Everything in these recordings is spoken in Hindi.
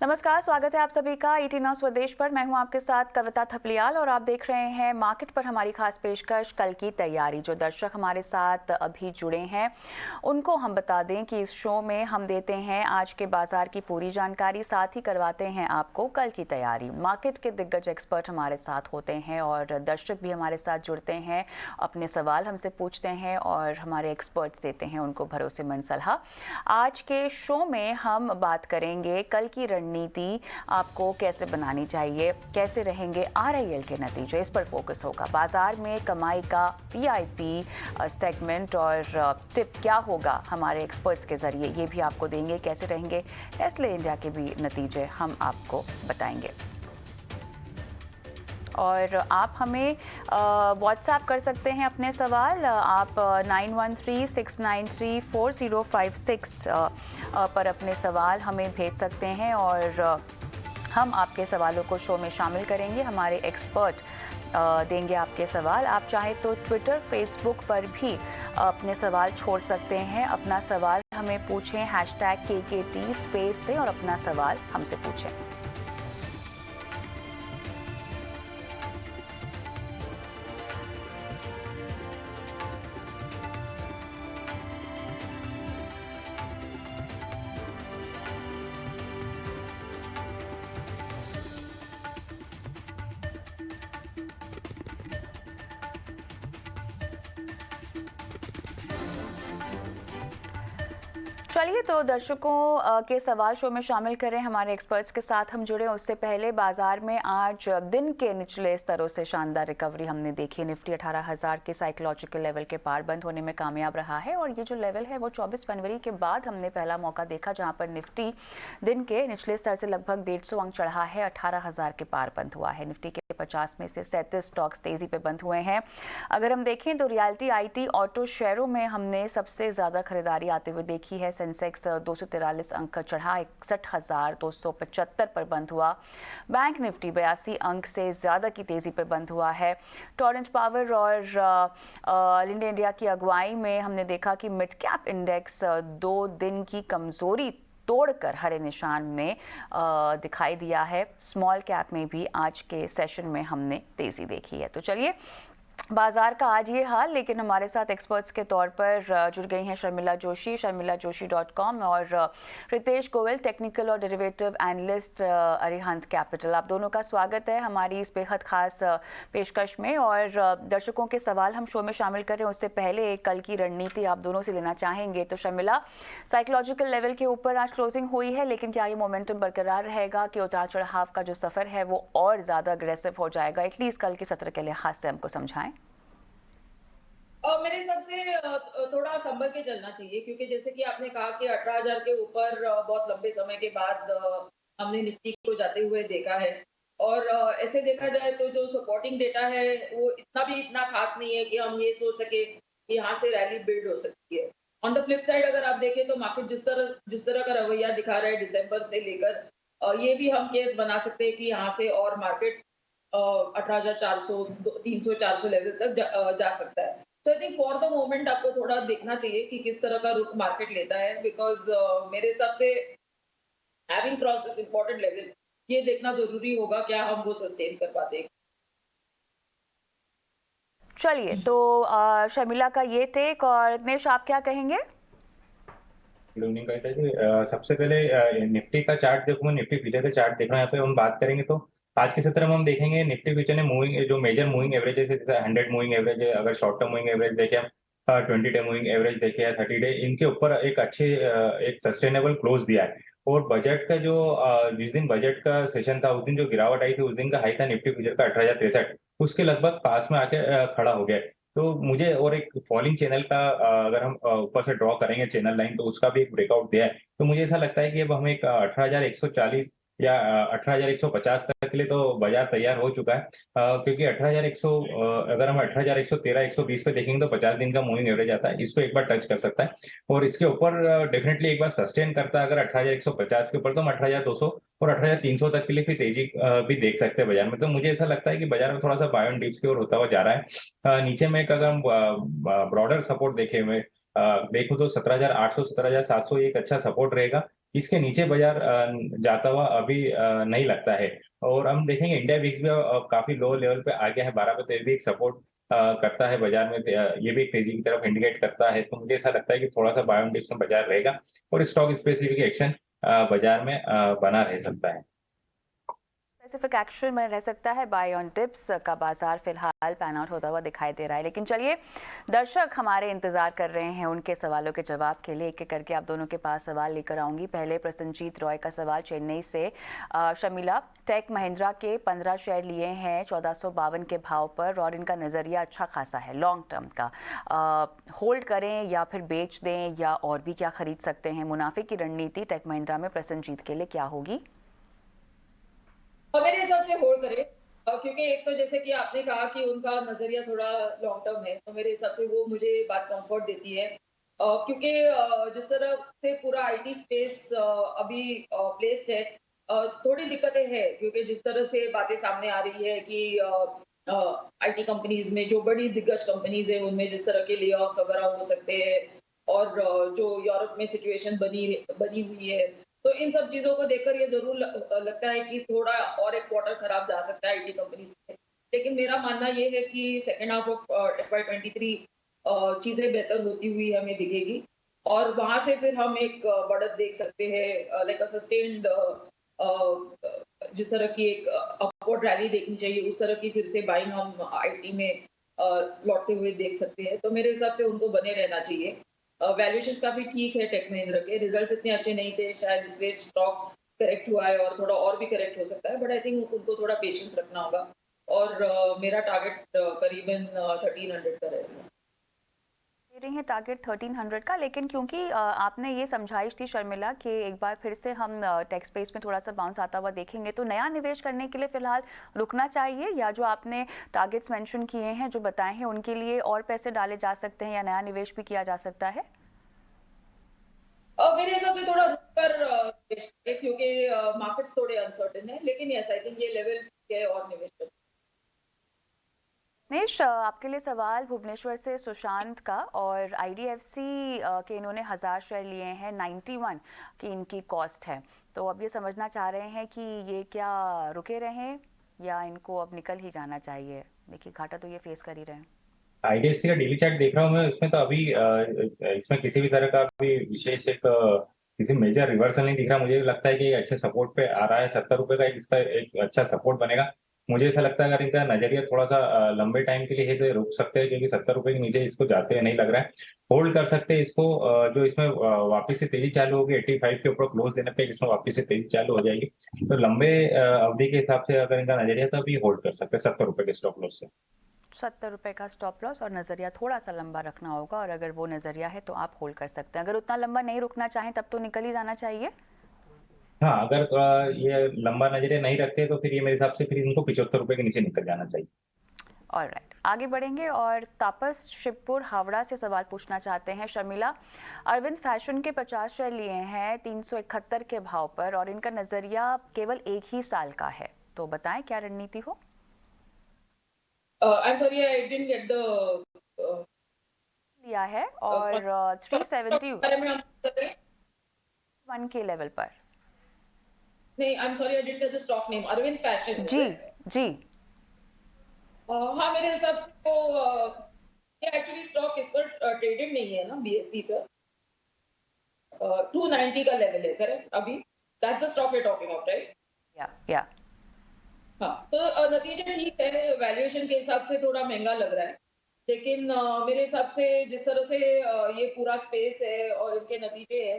नमस्कार, स्वागत है आप सभी का ईटी नाउ स्वदेश पर। मैं हूं आपके साथ कविता थपलियाल और आप देख रहे हैं मार्केट पर हमारी खास पेशकश कल की तैयारी। जो दर्शक हमारे साथ अभी जुड़े हैं उनको हम बता दें कि इस शो में हम देते हैं आज के बाजार की पूरी जानकारी, साथ ही करवाते हैं आपको कल की तैयारी। मार्केट के दिग्गज एक्सपर्ट हमारे साथ होते हैं और दर्शक भी हमारे साथ जुड़ते हैं, अपने सवाल हमसे पूछते हैं और हमारे एक्सपर्ट्स देते हैं उनको भरोसेमंद सलाह। आज के शो में हम बात करेंगे कल की नीति आपको कैसे बनानी चाहिए, कैसे रहेंगे आरआईएल के नतीजे, इस पर फोकस होगा। बाजार में कमाई का वीआईपी सेगमेंट और टिप क्या होगा हमारे एक्सपर्ट्स के जरिए, ये भी आपको देंगे। कैसे रहेंगे नेस्ले इंडिया के भी नतीजे हम आपको बताएंगे। और आप हमें व्हाट्सएप कर सकते हैं अपने सवाल। आप 9136934056 पर अपने सवाल हमें भेज सकते हैं और हम आपके सवालों को शो में शामिल करेंगे। हमारे एक्सपर्ट देंगे आपके सवाल। आप चाहे तो ट्विटर, फेसबुक पर भी अपने सवाल छोड़ सकते हैं। अपना सवाल हमें पूछें, #KKT स्पेस दें और अपना सवाल हमसे पूछें। चलिए तो दर्शकों के सवाल शो में शामिल करें, हमारे एक्सपर्ट्स के साथ हम जुड़े। उससे पहले बाजार में आज दिन के निचले स्तरों से शानदार रिकवरी हमने देखी। निफ्टी 18,000 के साइकोलॉजिकल लेवल के पार बंद होने में कामयाब रहा है और ये जो लेवल है वो 24 जनवरी के बाद हमने पहला मौका देखा जहां पर निफ्टी दिन के निचले स्तर से लगभग 150 अंक चढ़ा है, 18,000 के पार बंद हुआ है। निफ्टी के 50 में से 37 स्टॉक्स तेजी पे बंद हुए हैं। अगर हम देखें तो रियल्टी, आईटी, ऑटो शेयरों में हमने सबसे ज्यादा खरीदारी आते हुए देखी है। सेंसेक्स 243 अंक चढ़ा, 61,275 पर बंद हुआ। बैंक निफ्टी 82 अंक से ज्यादा की तेजी पर बंद हुआ है। टोरेंट पावर और लिंडे इंडिया की अगुवाई में हमने देखा कि मिड कैप इंडेक्स 2 दिन की कमजोरी तोड़कर हरे निशान में दिखाई दिया है। स्मॉल कैप में भी आज के सेशन में हमने तेजी देखी है। तो चलिए, बाजार का आज ये हाल, लेकिन हमारे साथ एक्सपर्ट्स के तौर पर जुड़ गई हैं शर्मिला जोशी, sharmilajoshi.com, और रितेश गोयल, टेक्निकल और डेरिवेटिव एनालिस्ट अरिहंत कैपिटल। आप दोनों का स्वागत है हमारी इस बेहद खास पेशकश में। और दर्शकों के सवाल हम शो में शामिल करें उससे पहले कल की रणनीति आप दोनों से लेना चाहेंगे। तो शर्मिला, साइकोलॉजिकल लेवल के ऊपर आज क्लोजिंग हुई है, लेकिन क्या ये मोमेंटम बरकरार रहेगा कि उतार चढ़ाव का जो सफर है वो और ज्यादा अग्रेसिव हो जाएगा? एटलीस्ट कल के सत्र के लिहाज से हमको समझाएं। मेरे हिसाब से थोड़ा संभल के चलना चाहिए, क्योंकि जैसे कि आपने कहा कि 18,000 के ऊपर बहुत लंबे समय के बाद हमने निफ्टी को जाते हुए देखा है। और ऐसे देखा जाए तो जो सपोर्टिंग डेटा है वो इतना खास नहीं है कि हम ये सोच सके कि यहाँ से रैली बिल्ड हो सकती है। ऑन द फ्लिप साइड अगर आप देखें तो मार्केट जिस तरह का रवैया दिखा रहा है दिसंबर से लेकर, ये भी हम केस बना सकते हैं कि यहाँ से और मार्केट 18,400, 300, 400 लेवल तक जा सकता है। So I think for the moment आपको थोड़ा देखना चाहिए कि किस तरह का रुख मार्केट लेता है, बिकॉज मेरे हिसाब से having cross this important level, ये देखना जरूरी होगा क्या हम वो सस्टेन कर पाते हैं। चलिए तो शर्मिला का ये टेक, और दिनेश आप क्या कहेंगे? गुड इवनिंग कहते हैं। सबसे पहले निफ्टी का चार्ट देखो, मैं निफ्टी फ्यूचर का चार्ट देख रहा हूँ। यहाँ पे हम बात करेंगे तो आज के सत्र में हम देखेंगे निफ्टी फ्यूचर ने मूविंग जो मेजर मूविंग एवरेज है, जैसे 100 मूविंग एवरेज है, अगर शॉर्ट टर्म मूविंग एवरेज देखें हम, 20 डे मूविंग एवरेज देखे या 30 डे, इनके ऊपर एक अच्छे एक सस्टेनेबल क्लोज दिया है। और बजट का जो जिस दिन बजट का सेशन था उस दिन जो गिरावट आई थी, उस दिन का हाई था निफ्टी फ्यूचर का 18,063, उसके लगभग पास में आके खड़ा हो गया है। तो मुझे और एक फॉलिंग चैनल का अगर हम ऊपर से ड्रॉ करेंगे चैनल लाइन, तो उसका भी एक ब्रेकआउट दिया है। तो मुझे ऐसा लगता है कि अब हम एक 18,140 या 18,150 तक के लिए तो बाजार तैयार हो चुका है, क्योंकि 18,100 अगर हम 18,113 120 पे देखेंगे तो 50 दिन का मूविंग एवरेज आता है, इसको एक बार टच कर सकता है। और इसके ऊपर डेफिनेटली एक बार सस्टेन करता है अगर 18,150 के ऊपर, तो हम 18,200 और 18,300 तक के लिए फिर तेजी भी देख सकते हैं बाजार में। तो मुझे ऐसा लगता है कि बाजार में थोड़ा सा बाय ऑन डिप्स की ओर होता हुआ जा रहा है। नीचे में अगर हम ब्रॉडर सपोर्ट देखे हुए देखूं तो 17,800 17,700 एक अच्छा सपोर्ट रहेगा। इसके नीचे बाजार जाता हुआ अभी नहीं लगता है। और हम देखेंगे इंडिया विक्स भी काफी लो लेवल पे आ गया है 12 पे, तो ये भी एक सपोर्ट करता है बाजार में, ये भी एक तेजी की तरफ इंडिकेट करता है। तो मुझे ऐसा लगता है कि थोड़ा सा बाय ऑन डिप्स में बाजार रहेगा और स्टॉक स्पेसिफिक एक्शन बाजार में बना रह सकता है। स्पेसिफिक एक्शन में रह सकता है, बाय ऑन टिप्स का बाजार फिलहाल पैन आउट होता हुआ दिखाई दे रहा है। लेकिन चलिए, दर्शक हमारे इंतजार कर रहे हैं उनके सवालों के जवाब के लिए। एक एक करके आप दोनों के पास सवाल लेकर आऊंगी। पहले प्रसन्नजीत रॉय का सवाल चेन्नई से। शर्मिला, टेक महिंद्रा के 15 शेयर लिए हैं 1452 के भाव पर और इनका नज़रिया अच्छा खासा है लॉन्ग टर्म का। होल्ड करें या फिर बेच दें या और भी क्या खरीद सकते हैं? मुनाफे की रणनीति टेक महिंद्रा में प्रसन्नजीत के लिए क्या होगी? मेरे हिसाब से होल्ड करें, क्योंकि एक तो जैसे कि आपने कहा कि उनका नजरिया थोड़ा लॉन्ग टर्म है, तो मेरे हिसाब से वो मुझे बात कंफर्ट देती है, क्योंकि जिस तरह से पूरा आईटी स्पेस अभी प्लेस्ड है, थोड़ी दिक्कतें हैं, क्योंकि जिस तरह से बातें सामने आ रही है कि आईटी कंपनीज में जो बड़ी दिग्गज कंपनीज है उनमें जिस तरह के ले ऑफ्स वगैरह हो सकते हैं, और जो यूरोप में सिचुएशन बनी हुई है, तो इन सब चीजों को देखकर ये जरूर लगता है कि थोड़ा और एक क्वार्टर खराब जा सकता है आईटी कंपनीज में। लेकिन मेरा मानना ये है कि सेकेंड हाफ ऑफ FY23 चीजें बेहतर होती हुई हमें दिखेगी, और वहां से फिर हम एक बढ़त देख सकते हैं, लाइक अ सस्टेन्ड, जिस तरह की एक अपवर्ड रैली देखनी चाहिए, उस तरह की फिर से बाइंग हम आईटी में लौटते हुए देख सकते हैं। तो मेरे हिसाब से उनको बने रहना चाहिए। वैल्यूएशंस काफी ठीक है टेक महिंद्रा के, रिजल्ट्स इतने अच्छे नहीं थे, शायद इसलिए स्टॉक करेक्ट हुआ है और थोड़ा और भी करेक्ट हो सकता है, बट आई थिंक उनको थोड़ा पेशेंस रखना होगा, और मेरा टारगेट करीबन 1300 का रहेगा। दे रही हैं टारगेट 1300 का, लेकिन क्योंकि आपने ये समझाइश थी शर्मिला कि एक बार फिर से हम टेक स्पेस में थोड़ा सा बाउंस आता हुआ देखेंगे, तो नया निवेश करने के लिए फिलहाल रुकना चाहिए, या जो आपने टारगेट्स मेंशन किए हैं जो बताए हैं उनके लिए और पैसे डाले जा सकते हैं या नया निवेश भी किया जा सकता है? मेरे हिसाब से थोड़ा रुककर निवेश करें, क्योंकि मार्केट्स थोड़े अनसर्टेन है, लेकिन यस आई थिंक ये लेवल है और निवेश करें। नेश, आपके लिए सवाल भुवनेश्वर से सुशांत का, और आईडीएफसी के इन्होंने 1000 शेयर लिए हैं, 91 की इनकी कॉस्ट है। तो अब ये समझना चाह रहे हैं कि ये क्या रुके रहें या इनको अब निकल ही जाना चाहिए? देखिए, घाटा तो ये फेस कर ही रहे हैं। आईडीएफसी का डेली चार्ट देख रहा हूँ मैं, उसमें तो अभी इसमें किसी भी तरह का भी विशेष एक किसी मेजर रिवर्सल नहीं दिख रहा। मुझे लगता है कि एक अच्छे सपोर्ट पे आ रहा है, 70 रुपए का इसका एक अच्छा सपोर्ट बनेगा। मुझे ऐसा लगता है अगर इनका नजरिया थोड़ा सा लंबे टाइम के लिए है तो ये रुक सकते हैं, क्योंकि 70 रुपए के नीचे इसको जाते हुए नहीं लग रहा है। होल्ड कर सकते हैं इसको, जो इसमें वापस से तेजी चालू होगी 85 के ऊपर क्लोज देने पे इसमें वापस से तेजी चालू हो जाएगी। तो लंबे अवधि के हिसाब से अगर इनका नजरिया तो अभी होल्ड कर सकते हैं 70 रुपए के स्टॉप लॉस से। 70 रुपए का स्टॉप लॉस और नज़रिया थोड़ा सा लंबा रखना होगा, और अगर वो नज़रिया है तो आप होल्ड कर सकते हैं। अगर उतना लंबा नहीं रुकना चाहें तब तो निकल ही जाना चाहिए। हाँ, अगर ये लंबा नजरिया नहीं रखते तो फिर ये मेरे हिसाब से फिर इनको 75 रुपए के नीचे निकल जाना चाहिए। ऑलराइट, आगे बढ़ेंगे और तापस शिवपुर हावड़ा से सवाल पूछना चाहते हैं। शर्मिला, अरविंद फैशन के 50 शेयर लिए हैं 371 के भाव पर और इनका नज़रिया केवल एक ही साल का है, तो बताएं क्या रणनीति हो? I'm sorry, I didn't get the लिया है और 371 बारे में आप बताइए। के लेवल पर। नहीं, I'm sorry, I didn't get the stock name. Arvind fashion. जी जी। हाँ, मेरे हिसाब से तो ये एक्चुअली स्टॉक इस पर ट्रेडेड नहीं है ना BSE पर। 290 का लेवल है, करेक्ट? अभी that's the stock we are talking about, right? या हाँ, तो नतीजे ठीक है, वैल्यूएशन के हिसाब से थोड़ा महंगा लग रहा है, लेकिन मेरे हिसाब से जिस तरह से ये पूरा स्पेस है और इनके नतीजे है,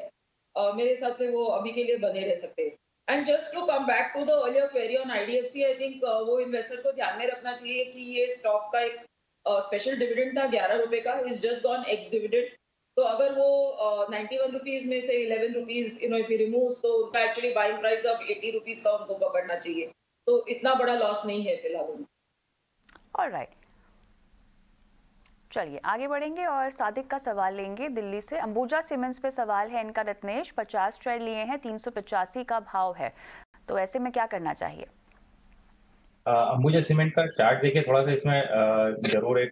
मेरे हिसाब से वो अभी के लिए बने रह सकते हैं। And just to come back to the earlier query on IDFC, I think वो इन्वेस्टर को ध्यान में रखना चाहिए कि ये स्टॉक का एक स्पेशल डिविडेंड था 11 रुपए का, is just gone x dividend. तो अगर वो 91 रुपीज में से 11 रुपीज इफ ही रिमूव्स, तो उनका एक्चुअली बाइंग प्राइस अब 80 रुपीज का उनको पकड़ना चाहिए, तो इतना बड़ा लॉस नहीं है फिलहाल। ऑलराइट, चलिए आगे बढ़ेंगे और सादिक का सवाल लेंगे दिल्ली से। अंबुजा सीमेंट्स पे सवाल है इनका। रत्नेश, 50 शेयर लिए हैं, 385 का भाव है, तो ऐसे में क्या करना चाहिए? अंबुजा सीमेंट का चार्ट देखिए, थोड़ा सा इसमें जरूर एक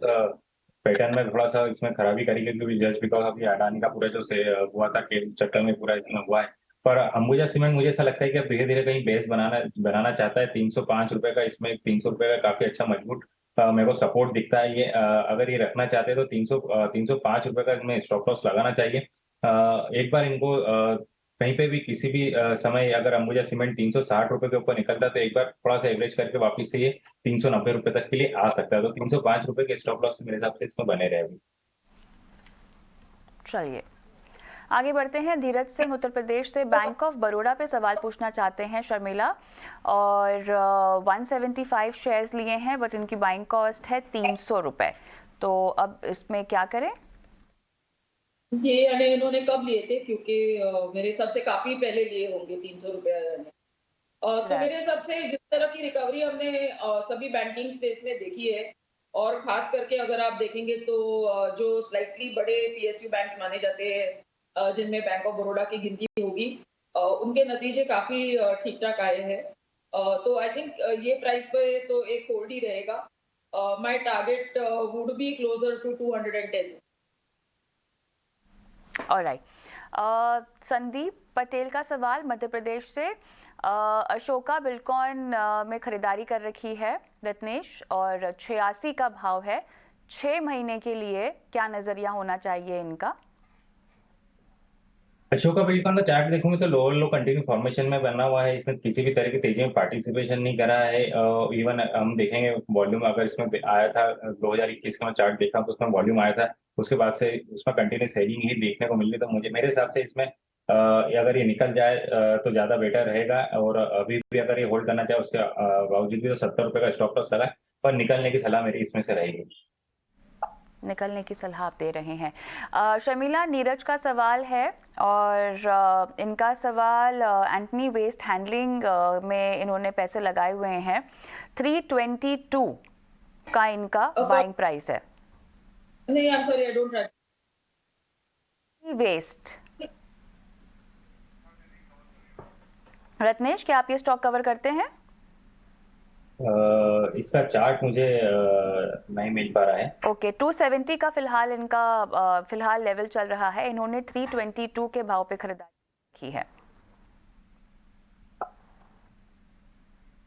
पैटर्न में थोड़ा सा इसमें खराबी करी, क्योंकि जस्ट बिकॉज अभी अडानी का पूरा जो से हुआ था के चक्कर में पूरा इसमें हुआ है। पर अंबुजा सीमेंट मुझे ऐसा लगता है कि अब धीरे धीरे कहीं बेस बनाना चाहता है। 305 रुपए का, इसमें 300 रुपए का काफी अच्छा मजबूत मेरे को सपोर्ट दिखता है। ये अगर ये रखना चाहते हैं तो 305 रुपए का इसमें स्टॉप लॉस लगाना चाहिए। एक बार इनको कहीं पे भी किसी भी समय अगर अंबुजा सीमेंट 360 रुपए के ऊपर निकलता है तो एक बार थोड़ा सा एवरेज करके वापस से ये 390 रुपए तक के लिए आ सकता है। तो 305 रुपए के स्टॉप लॉस मेरे हिसाब से इसमें बने रहे। चलिए आगे बढ़ते हैं। धीरज सिंह उत्तर प्रदेश से बैंक ऑफ बड़ौदा पे सवाल पूछना चाहते हैं शर्मिला, और 175 शेयर्स लिए हैं बट इनकी बाइंग कॉस्ट है 300 रुपए, तो अब इसमें क्या करें? ये यानी इन्होंने कब लिए थे, क्योंकि मेरे हिसाब से काफी पहले लिए होंगे 300 रुपए यानी। तो मेरे हिसाब से जिस तरह की रिकवरी हमने सभी बैंकिंग स्पेस में देखी है, और खास करके अगर आप देखेंगे तो जो स्लाइटली बड़े पीएसयू बैंक्स माने जाते हैं जिनमें बैंक ऑफ बड़ौदा की गिनती होगी, उनके नतीजे काफी ठीक ठाक आए हैं। तो आई थिंक ये प्राइस पे तो एक होल्ड ही रहेगा। My target would be closer to 210। Alright, Sandeep Patel का सवाल मध्य प्रदेश से। अशोका बिल्कॉन में खरीदारी कर रखी है रत्नेश, और 86 का भाव है। 6 महीने के लिए क्या नजरिया होना चाहिए इनका? अशोका बिल्डकॉन का चार्ट देखोगे तो लोअर लो कंटिन्यू फॉर्मेशन में बना हुआ है। इसने किसी भी तरह की तेजी में पार्टिसिपेशन नहीं करा है। इवन हम देखेंगे वॉल्यूम अगर इसमें आया था 2021 का मैं चार्ट देखा तो उसमें वॉल्यूम आया था, उसके बाद से उसमें कंटिन्यू सेलिंग ही देखने को मिल रही। तो मुझे मेरे हिसाब से इसमें अगर ये निकल जाए तो ज्यादा बेटर रहेगा। और अभी भी अगर ये होल्ड करना चाहे उसके बावजूद भी तो 70 रुपए का स्टॉप लॉस लगा है, पर निकलने की सलाह मेरी इसमें से रहेगी। निकलने की सलाह आप दे रहे हैं। शर्मिला, नीरज का सवाल है, और इनका सवाल एंटनी वेस्ट हैंडलिंग में इन्होंने पैसे लगाए हुए हैं। 322 का इनका बाइंग प्राइस है। नहीं, I am sorry, I don't waste. Ratnesh, क्या आप ये स्टॉक कवर करते हैं? इसका चार्ट मुझे नहीं मिल पा रहा है। ओके, 270 का फिलहाल इनका फिलहाल लेवल चल रहा है। इन्होंने 322 के भाव पे खरीदारी की है।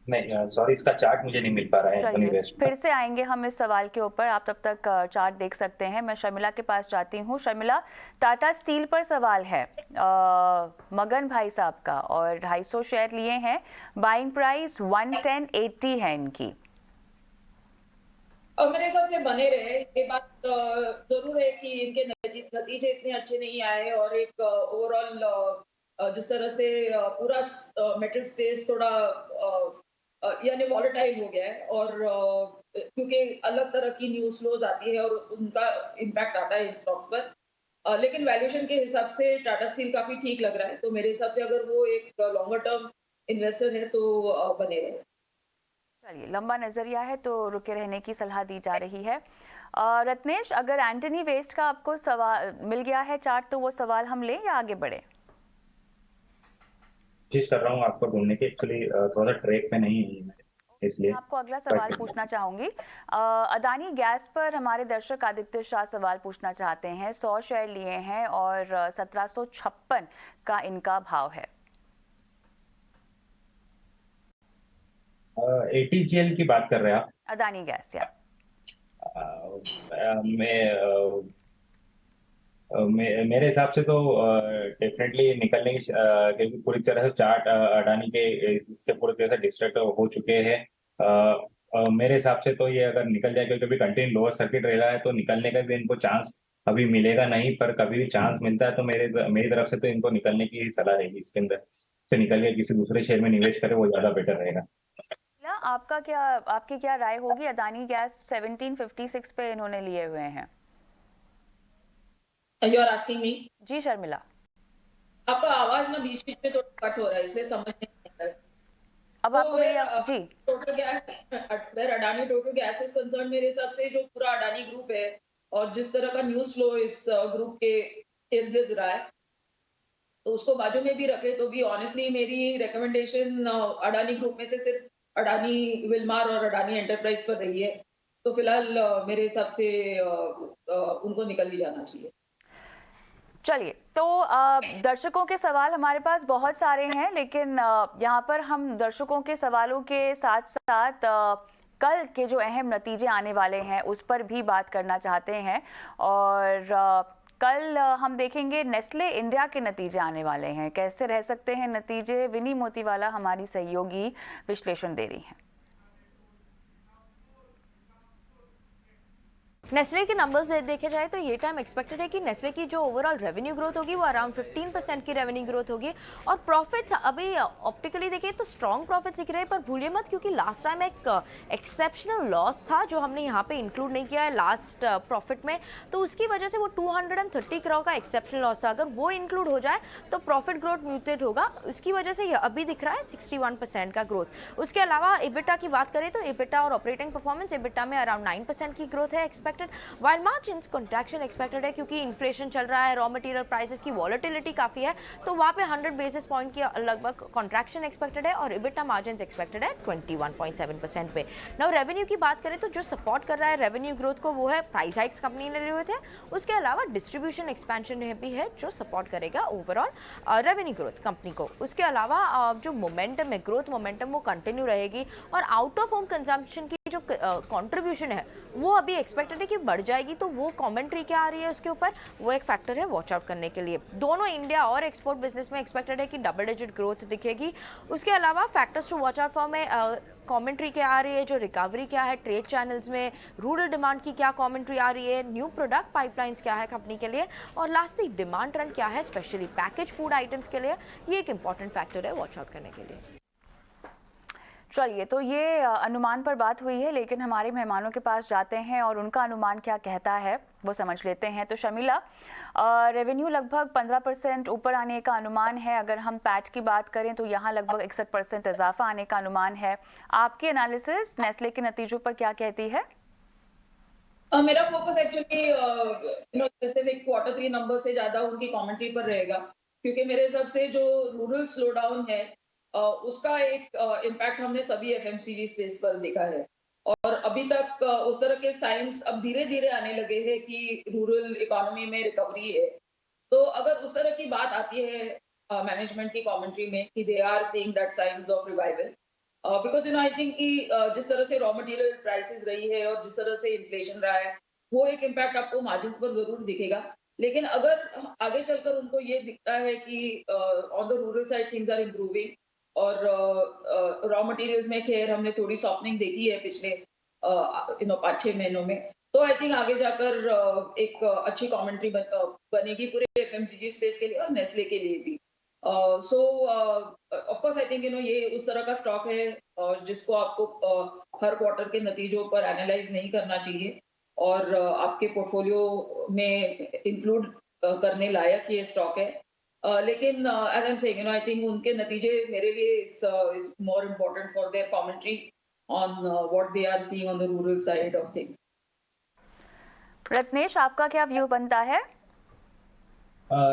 नहीं सॉरी, इसका चार्ट मुझे नहीं मिल पा रहा है एंथनी चलिए वेस्ट का। फिर से आएंगे हम इस सवाल के ऊपर, आप तब तक चार्ट देख सकते हैं। मैं शर्मिला के पास जाती हूँ। शर्मिला, टाटा स्टील पर सवाल है मगन भाई साहब का, और 250 शेयर लिए हैं। बाइंग प्राइस 110.80 है इनकी। और मेरे हिसाब से बने रहे। ये बात जरूर है कि इनके नतीजे इतने अच्छे नहीं आए, और एक ओवरऑल जिस तरह से पूरा मेटल स्पेस थोड़ा यानी वॉलेटाइल हो गया है, और क्योंकि अलग तरह की न्यूज फ्लोज आती है और उनका इम्पैक्ट आता है इन स्टॉक्स पर। लेकिन वैल्यूएशन के हिसाब से टाटा स्टील काफी ठीक लग रहा है। तो मेरे हिसाब से अगर वो एक लॉन्गर टर्म इन्वेस्टर है तो बने रहे। चलिए, लंबा नजरिया है तो रुके रहने की सलाह दी जा रही है। रत्नेश, अगर एंटनी वेस्ट का आपको सवाल मिल गया है चार्ट, तो वो सवाल हम लें या आगे बढ़े? कोशिश कर रहा हूँ आपको ढूंढने की। एक्चुअली थोड़ा सा ट्रैक पे नहीं है मैं, इसलिए। आपको अगला सवाल पूछना चाहूंगी। अदानी गैस पर हमारे दर्शक आदित्य शाह सवाल पूछना चाहते हैं। 100 शेयर लिए हैं और 1756 का इनका भाव है। एटीजीएल की बात कर रहे हैं आप? अदानी गैस, या मेरे हिसाब से तो डेफिनेटली निकलने की क्योंकि पूरी तरह से चार्ट अडानी के इसके पूरी तरह से डिस्ट्रैक्ट हो चुके हैं। मेरे हिसाब से तो ये अगर निकल जाए, क्योंकि अभी कंटिन्यू लोअर सर्किट रह रहा है, तो निकलने का भी इनको चांस अभी मिलेगा नहीं। पर कभी भी चांस मिलता है तो मेरी तरफ से तो इनको निकलने की सलाह रहेगी। इसके अंदर से निकल के किसी दूसरे शेयर में निवेश करे, वो ज्यादा बेटर रहेगा। आपकी क्या राय होगी? अदानी गैस 1756 पे इन्होंने लिए हुए हैं। You are asking me? जी शर्मिला। आपका आवाज ना बीच बीच में थोड़ा कट हो रहा है, इसलिए समझ नहीं आ रहा है। अब आपको जी total gas, where Adani total gas is concern, मेरे हिसाब से जो पूरा अडानी ग्रुप है और जिस तरह का न्यूज फ्लो इस ग्रुप के इर्द गिर्द रहा है, तो उसको बाजू में भी रखे तो भी ऑनेस्टली मेरी रिकमेंडेशन अडानी ग्रुप में से सिर्फ अडानी विलमार और अडानी एंटरप्राइज पर रही है। तो फिलहाल मेरे हिसाब से उनको निकल ही जाना चाहिए। चलिए, तो दर्शकों के सवाल हमारे पास बहुत सारे हैं, लेकिन यहाँ पर हम दर्शकों के सवालों के साथ साथ कल के जो अहम नतीजे आने वाले हैं उस पर भी बात करना चाहते हैं। और कल हम देखेंगे नेस्ले इंडिया के नतीजे आने वाले हैं, कैसे रह सकते हैं नतीजे। विनी मोतीवाला हमारी सहयोगी विश्लेषण दे रही हैं। नेस्ले के नंबर्स देखे जाए तो ये टाइम एक्सपेक्टेड है कि नेस्ले की जो ओवरऑल रेवेन्यू ग्रोथ होगी वो अराउंड 15% की रेवेन्यू ग्रोथ होगी। और प्रॉफिट्स अभी ऑप्टिकली देखिए तो स्ट्रॉन्ग प्रॉफिट्स दिख रहे हैं, पर भूलिए मत क्योंकि लास्ट टाइम एक एक्सेप्शनल लॉस था जो हमने यहाँ पे इंक्लूड नहीं किया है लास्ट प्रॉफिट में, तो उसकी वजह से वो 230 करोड़ का एक्सेप्शनल लॉस था। अगर वो इंक्लूड हो जाए तो प्रॉफिट ग्रोथ म्यूटेड होगा, उसकी वजह से ये अभी दिख रहा है 61% का ग्रोथ। उसके अलावा इबिटा की बात करें तो इबिटा और ऑपरेटिंग परफॉर्मेंस, इबिटा में अराउंड 9% की ग्रोथ है expected, while margins contraction expected है क्योंकि इन्फ्लेशन चल रहा है, रॉ मटेरियल प्राइसेस की वॉलेटिलिटी काफी है, तो वहाँ पे 100 बेसिस पॉइंट की लगभग कॉन्ट्रैक्शन एक्सपेक्टेड है और इबिटा मार्जिन्स एक्सपेक्टेड है 21.7% पे। नाउ रेवेन्यू की बात करें तो जो सपोर्ट कर रहा है रेवेन्यू ग्रोथ को वो है प्राइस हाइक्स कंपनी ने लिए हुए थे, उसके अलावा डिस्ट्रीब्यूशन एक्सपेंशन भी है जो सपोर्ट करेगा ओवरऑल रेवेन्यू ग्रोथ कंपनी को। उसके अलावा जो मोमेंटम है, ग्रोथ मोमेंटम वो कंटिन्यू रहेगी और आउट ऑफ होम कंजम्पशन की जो कंट्रीब्यूशन है वो अभी एक्सपेक्टेड है कि बढ़ जाएगी, तो वो कमेंट्री क्या आ रही है उसके ऊपर, वो एक फैक्टर है वॉच आउट करने के लिए। दोनों इंडिया और एक्सपोर्ट बिजनेस में एक्सपेक्टेड है कि डबल डिजिट ग्रोथ दिखेगी। उसके अलावा factors to watch out for में कमेंट्री क्या आ रही है, जो रिकवरी क्या है ट्रेड चैनल्स में, रूरल डिमांड की क्या कमेंट्री आ रही है, न्यू प्रोडक्ट पाइपलाइंस क्या है कंपनी के लिए, और लास्टली डिमांड ट्रेंड क्या है स्पेशली पैकेज फूड आइटम्स के लिए। ये एक इंपॉर्टेंट फैक्टर है वॉच आउट करने के लिए। चलिए, तो ये अनुमान पर बात हुई है, लेकिन हमारे मेहमानों के पास जाते हैं और उनका अनुमान क्या कहता है वो समझ लेते हैं। तो शर्मिला, रेवेन्यू लगभग 15% ऊपर आने का अनुमान है। अगर हम पैट की बात करें तो यहाँ लगभग 61% इजाफा आने का अनुमान है। आपकी एनालिसिस नेस्ले के नतीजों पर क्या कहती है? मेरा focus actually specific quarter 3 number से ज्यादा उनकी कमेंट्री पर रहेगा, क्योंकि मेरे हिसाब से जो रूरल स्लो डाउन है उसका एक इम्पैक्ट हमने सभी एफएमसीजी स्पेस पर देखा है और अभी तक उस तरह के साइंस अब धीरे धीरे आने लगे हैं कि रूरल इकोनॉमी में रिकवरी है। तो अगर उस तरह की बात आती है मैनेजमेंट की कमेंट्री में कि they are seeing that signs of revival, because I think कि जिस तरह से रॉ मटेरियल प्राइसेस रही है और जिस तरह से इन्फ्लेशन रहा है वो एक इम्पैक्ट आपको मार्जिन्स पर जरूर दिखेगा। लेकिन अगर आगे चलकर उनको ये दिखता है कि on the rural side things are improving और रॉ मटेरियल्स में खैर हमने थोड़ी सॉफ्टनिंग देखी है पिछले 5-6 महीनों में, तो आई थिंक आगे जाकर एक अच्छी कमेंट्री बनेगी पूरे एफएमसीजी स्पेस के लिए और नेस्ले के लिए भी। सो ऑफ कोर्स आई थिंक ये उस तरह का स्टॉक है जिसको आपको हर क्वार्टर के नतीजों पर एनालाइज नहीं करना चाहिए और आपके पोर्टफोलियो में इंक्लूड करने लायक ये स्टॉक है। लेकिन as I am saying I think उनके नतीजे मेरे लिए it's more important for their commentary on what they are seeing on the rural side of things. Ratnesh, आपका क्या व्यू बनता है?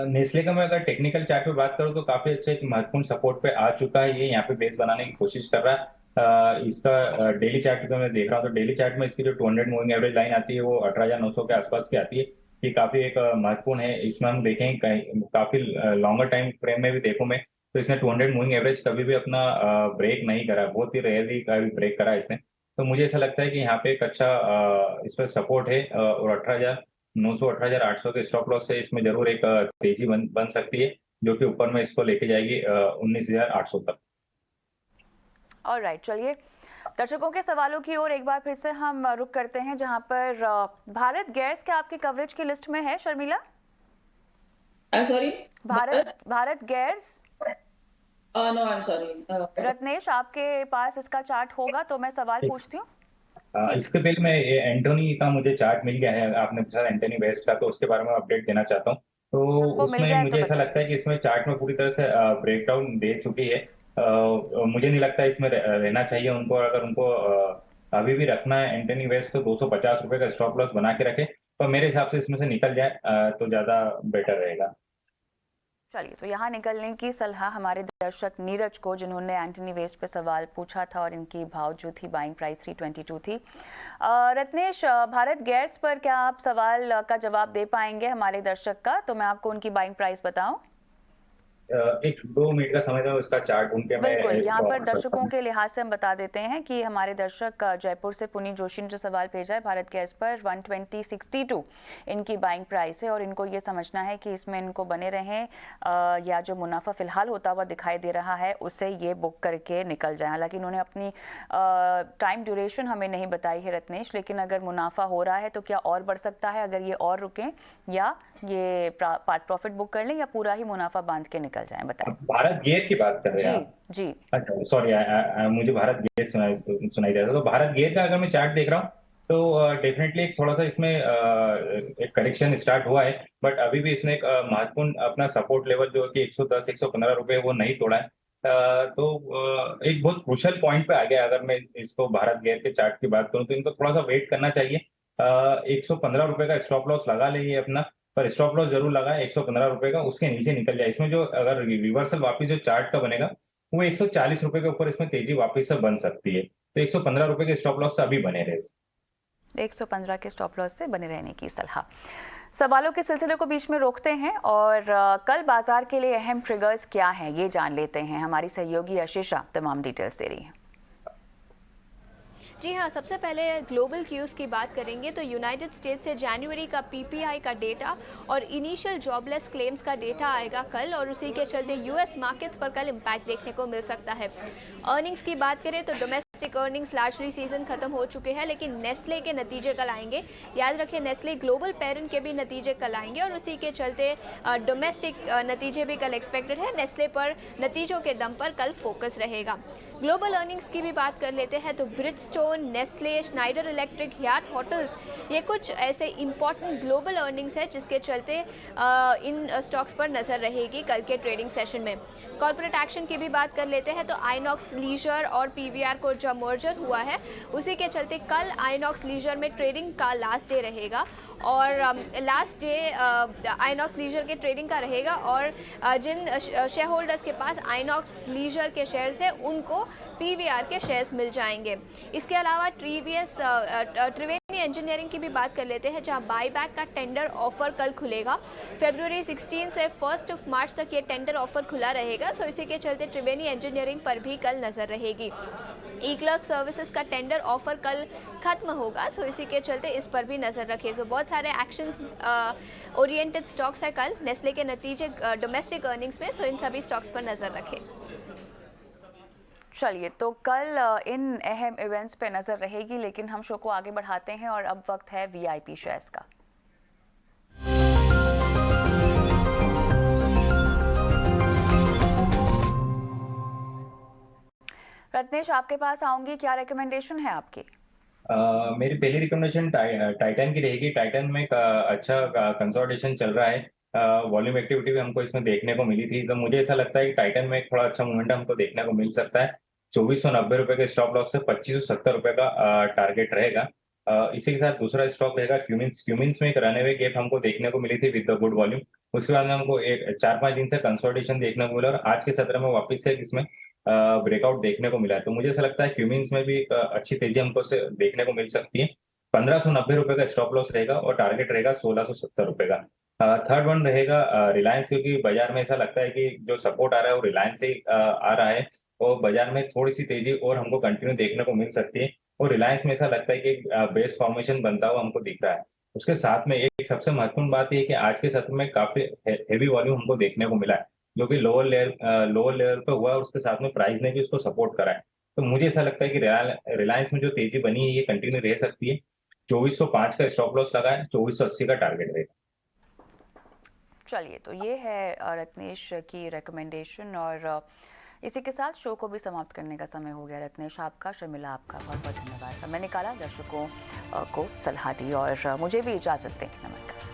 नेस्ले का मैं अगर टेक्निकल चार्ट पे बात करूँ तो काफी अच्छा एक महत्वपूर्ण सपोर्ट पे आ चुका है। ये यहाँ पे बेस बनाने की कोशिश कर रहा है। इसका डेली चार्ट पे मैं देख रहा हूँ तो डेली चार्ट में इसकी जो 200 मूविंग एवरेज लाइन आती है वो 18,900 के आसपास की आती है। ये काफी एक महत्वपूर्ण है। इसमें हम देखें काफी लॉन्गर टाइम फ्रेम में भी देखूं मैं तो इसने 200 मूविंग एवरेज कभी भी अपना ब्रेक नहीं करा, बहुत ही रेयरली कभी ब्रेक करा इसने। तो मुझे ऐसा लगता है कि यहाँ पे एक अच्छा इस पर सपोर्ट है और 18,900 18,800 के स्टॉप लॉस से इसमें जरूर एक तेजी बन सकती है जो कि ऊपर में इसको लेके जाएगी 19,800 तक। ऑलराइट, चलिए दर्शकों के सवालों की ओर एक बार फिर से हम रुक करते हैं, जहां पर भारत गैस क्या आपकी कवरेज की लिस्ट में है Sharmila? I am sorry, Bharat Gas? No I am sorry. Ratnesh, आपके पास इसका चार्ट होगा तो मैं सवाल पूछती हूँ। इसके पहले मैं एंटोनी का मुझे चार्ट मिल गया है, आपने पूछा एंटोनी वेस्ट का, तो उसके बारे में अपडेट देना चाहता हूँ। तो वो मिल उसमें गया है मुझे तो ऐसा बताइए। लगता है कि इसमें चार्ट में पूरी तरह से ब्रेकडाउन दे चुकी है। मुझे नहीं लगता इसमें रहना चाहिए उनको। अगर उनको अभी भी रखना है एंटोनी वेस्ट तो 250 रुपए का स्टॉप लॉस बना के रखे, तो मेरे हिसाब से इसमें से निकल जाए तो ज्यादा बेटर रहेगा। चलिए, तो यहाँ निकलने की सलाह हमारे दर्शक नीरज को, जिन्होंने एंटनी वेस्ट पे सवाल पूछा था और इनकी भाव जो थी बाइंग प्राइस 322 थी। रत्नेश, भारत गैस पर क्या आप सवाल का जवाब दे पाएंगे हमारे दर्शक का? तो मैं आपको उनकी बाइंग प्राइस बताऊं। एक 2 मिनट का समय था, उसका चार्ट ढूंढ के मैं बिल्कुल, यहाँ पर forward करता दर्शकों हूँ। के लिहाज से हम बता देते हैं कि हमारे दर्शक जयपुर से पुनीत जोशी ने जो सवाल भेजा है, भारत गैस पर 120.62 इनकी बाइंग प्राइस है और इनको ये समझना है कि इसमें इनको बने रहें या जो मुनाफा फिलहाल होता हुआ दिखाई दे रहा है उससे ये बुक करके निकल जाए। हालांकि इन्होंने अपनी टाइम ड्यूरेशन हमें नहीं बताई है रत्नेश, लेकिन अगर मुनाफा हो रहा है तो क्या और बढ़ सकता है अगर ये और रुकें, या ये पार्ट प्रॉफिट बुक कर लें, या पूरा ही मुनाफा बांध के निकल जाए? बताएं। भारत गियर की बात कर रहे हैं आप? जी। अच्छा, सॉरी, मुझे भारत गियर सुनाई दे रहा था। तो भारत गियर का अगर मैं चार्ट देख रहा हूँ तो डेफिनेटली थोड़ा सा इसमें एक करेक्शन स्टार्ट हुआ है, बट अभी भी इसने एक महत्वपूर्ण अपना सपोर्ट लेवल जो कि 110 115 रुपए वो नहीं तोड़ा है। एक बहुत क्रूशियल पॉइंट पे आ गया। अगर मैं इसको भारत गियर के चार्ट की बात करूं तो इनको थोड़ा सा वेट करना चाहिए। 115 रुपए का स्टॉप लॉस लगा लेंगे अपना, पर स्टॉप लॉस जरूर लगा 115 रुपए का, उसके नीचे निकल जाए। इसमें जो अगर रिवर्सल वापस जो चार्ट का बनेगा वो 140 रुपए के ऊपर इसमें तेजी वापस से बन सकती है। तो 115 रुपए के स्टॉप लॉस से अभी बने रहे। 115 के स्टॉप लॉस से बने रहने की सलाह। सवालों के सिलसिले को बीच में रोकते हैं और कल बाजार के लिए अहम ट्रिगर्स क्या हैं ये जान लेते हैं। हमारी सहयोगी आशीषा तमाम डिटेल्स दे रही हैं। जी हाँ, सबसे पहले ग्लोबल क्यूज़ की बात करेंगे तो यूनाइटेड स्टेट्स से जनवरी का पीपीआई का डेटा और इनिशियल जॉबलेस क्लेम्स का डेटा आएगा कल, और उसी के चलते यूएस मार्केट्स पर कल इम्पैक्ट देखने को मिल सकता है। अर्निंग्स की बात करें तो डोमेस्टिक अर्निंग्स लार्जली सीजन खत्म हो चुके हैं, लेकिन नेस्ले के नतीजे कल आएंगे। याद रखें, नेस्ले ग्लोबल पेरेंट के भी नतीजे कल आएंगे और उसी के चलते डोमेस्टिक नतीजे भी कल एक्सपेक्टेड है। नेस्ले पर नतीजों के दम पर कल फोकस रहेगा। ग्लोबल अर्निंग्स की भी बात कर लेते हैं तो ब्रिजस्टोन, नेस्ले, स्नाइडर इलेक्ट्रिक, हयात होटल्स, ये कुछ ऐसे इंपॉर्टेंट ग्लोबल अर्निंग्स है जिसके चलते इन स्टॉक्स पर नज़र रहेगी कल के ट्रेडिंग सेशन में। कॉर्पोरेट एक्शन की भी बात कर लेते हैं तो आइनॉक्स लीजर और पीवीआर को जब मर्जर हुआ है उसी के चलते कल आइनॉक्स लीजर में ट्रेडिंग का लास्ट डे रहेगा, और लास्ट डे आइनॉक्स लीजर के ट्रेडिंग का रहेगा, और जिन शेयर होल्डर्स के पास आइनॉक्स लीजर के शेयर्स हैं उनको पीवीआर के शेयर्स मिल जाएंगे। इसके अलावा त्रिवेणी इंजीनियरिंग की भी बात कर लेते हैं, जहां बाईबैक का टेंडर ऑफर कल खुलेगा। फरवरी 16 से 1 मार्च तक ये टेंडर ऑफर खुला रहेगा, सो इसी के चलते त्रिवेणी इंजीनियरिंग पर भी कल नज़र रहेगी। ई क्लर्क सर्विसेज का टेंडर ऑफर कल खत्म होगा, सो इसी के चलते इस पर भी नज़र रखिए। सो बहुत सारे एक्शन ओरिएंटेड स्टॉक्स है कल। नेस्ले के नतीजे डोमेस्टिक अर्निंग्स में, सो इन सभी स्टॉक्स पर नज़र रखें। चलिए, तो कल इन अहम इवेंट्स पे नजर रहेगी, लेकिन हम शो को आगे बढ़ाते हैं और अब वक्त है वीआईपी शेयर्स का। रत्नेश, आपके पास आऊंगी, क्या रिकमेंडेशन है आपकी? मेरी पहली रिकमेंडेशन टाइटन की रहेगी। टाइटन में एक अच्छा कंसोलिडेशन चल रहा है। वॉल्यूम एक्टिविटी भी हमको इसमें देखने को मिली थी, तो मुझे ऐसा लगता है कि टाइटन में एक थोड़ा अच्छा मोमेंटम हमको देखने को मिल सकता है। 2490 रुपए के स्टॉप लॉस से 2570 रुपए का टारगेट रहेगा। इसी के साथ दूसरा स्टॉक रहेगा क्यूमिंस में एक रनअवे गैप हमको देखने को मिली थी विद द गुड वॉल्यूम। उसके बाद में हमको एक 4-5 दिन से कंसोलिडेशन देखने को मिला और आज के सत्र में वापस से इसमें ब्रेकआउट देखने को मिला है। तो मुझे ऐसा लगता है क्यूमिंस में भी एक अच्छी तेजी हमको से देखने को मिल सकती है। 1590 रुपए का स्टॉप लॉस रहेगा और टारगेट रहेगा 1670 रुपए का। थर्ड वन रहेगा रिलायंस, क्योंकि बाजार में ऐसा लगता है कि जो सपोर्ट आ रहा है वो रिलायंस से आ रहा है और बाजार में थोड़ी सी तेजी और हमको कंटिन्यू देखने को मिल सकती है। और रिलायंस में ऐसा लगता है कि बेस फॉर्मेशन बनता हुआ हमको दिख रहा है। उसके साथ में एक सबसे महत्वपूर्ण बात यह है कि आज के सत्र में काफी हेवी वॉल्यूम हमको देखने को मिला है, जो कि लोअर लेयर पे हुआ है। उसके साथ में प्राइस ने भी उसको सपोर्ट करा है। तो मुझे ऐसा लगता है कि रिलायंस में जो तेजी बनी है ये कंटिन्यू रह सकती है। 2405 का स्टॉप लॉस लगा है, 2480 का टारगेट रहेगा। चलिए, तो ये है रत्नेश की रिकमेंडेशन और इसी के साथ शो को भी समाप्त करने का समय हो गया। रत्नेश आपका, शर्मिला आपका बहुत बहुत धन्यवाद। समय निकाला, दर्शकों को सलाह दी और मुझे भी इजाज़त दें। नमस्कार।